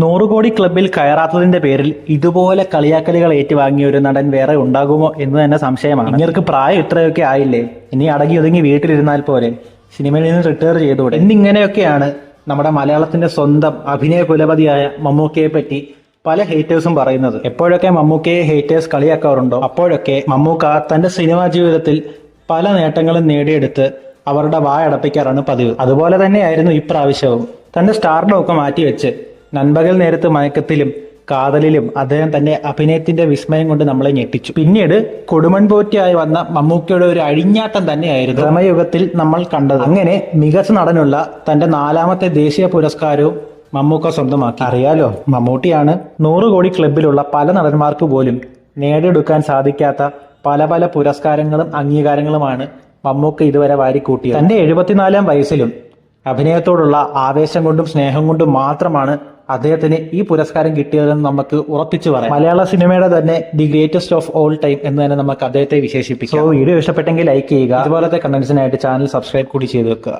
100 കോടി ക്ലബിൽ കയറാത്തതിന്റെ പേരിൽ ഇതുപോലെ കളിയാക്കലുകൾ ഏറ്റുവാങ്ങിയ ഒരു നടൻ വേറെ ഉണ്ടാകുമോ എന്ന് തന്നെ സംശയമാണ്. ഇങ്ങർക്ക് പ്രായം ഇത്രയൊക്കെ ആയില്ലേ, ഇനി അടങ്ങി ഒതുങ്ങി വീട്ടിലിരുന്നാൽ പോരെ, സിനിമയിൽ നിന്ന് റിട്ടയർ ചെയ്തുകൂടെ എന്നിങ്ങനെയൊക്കെയാണ് നമ്മുടെ മലയാളത്തിന്റെ സ്വന്തം അഭിനയ കുലപതിയായ മമ്മൂക്കയെ പറ്റി പല ഹേറ്റേഴ്സും പറയുന്നത്. എപ്പോഴൊക്കെ മമ്മൂക്കയെ ഹേറ്റേഴ്സ് കളിയാക്കാറുണ്ടോ അപ്പോഴൊക്കെ മമ്മൂക്ക തന്റെ സിനിമാ ജീവിതത്തിൽ പല നേട്ടങ്ങളും നേടിയെടുത്ത് അവരുടെ വായടപ്പിക്കാറാണ് പതിവ്. അതുപോലെ തന്നെയായിരുന്നു ഇപ്രാവശ്യവും. തന്റെ സ്റ്റാർഡം ഒക്കെ മാറ്റിവെച്ച് നൻപകൽ നേരത്ത് മയക്കത്തിലും കാതലിലും അദ്ദേഹം തന്റെ അഭിനയത്തിന്റെ വിസ്മയം കൊണ്ട് നമ്മളെ ഞെട്ടിച്ചു. പിന്നീട് കൊടുമൺ പോറ്റിയായി വന്ന മമ്മൂക്കയുടെ ഒരു അഴിഞ്ഞാട്ടം തന്നെയായിരുന്നു സമയയുഗത്തിൽ നമ്മൾ കണ്ടത്. അങ്ങനെ മികച്ച നടനുള്ള തന്റെ 4ാമത്തെ ദേശീയ പുരസ്കാരവും മമ്മൂക്ക സ്വന്തമാക്കി. അറിയാലോ, മമ്മൂട്ടിയാണ് 100 കോടി ക്ലബിലുള്ള പല നടന്മാർക്ക് പോലും നേടിയെടുക്കാൻ സാധിക്കാത്ത പല പല പുരസ്കാരങ്ങളും അംഗീകാരങ്ങളുമാണ് മമ്മൂക്ക ഇതുവരെ വാരിക്കൂട്ടിയത്. തന്റെ 74ാം വയസ്സിലും അഭിനയത്തോടുള്ള ആവേശം കൊണ്ടും സ്നേഹം കൊണ്ടും മാത്രമാണ് അദ്ദേഹത്തിന് ഈ പുരസ്കാരം കിട്ടിയതെന്ന് നമുക്ക് ഉറപ്പിച്ചു പറയാം. മലയാള സിനിമയുടെ തന്നെ the greatest of all time എന്ന് തന്നെ നമുക്ക് അദ്ദേഹത്തെ വിശേഷിപ്പിക്കാം. വീഡിയോ ഇഷ്ടപ്പെട്ടെങ്കിൽ ലൈക്ക് ചെയ്യുക. ഇതുപോലത്തെ കണ്ടന്റ്സിനായിട്ട് ചാനൽ സബ്സ്ക്രൈബ് കൂടി ചെയ്ത് വെക്കുക.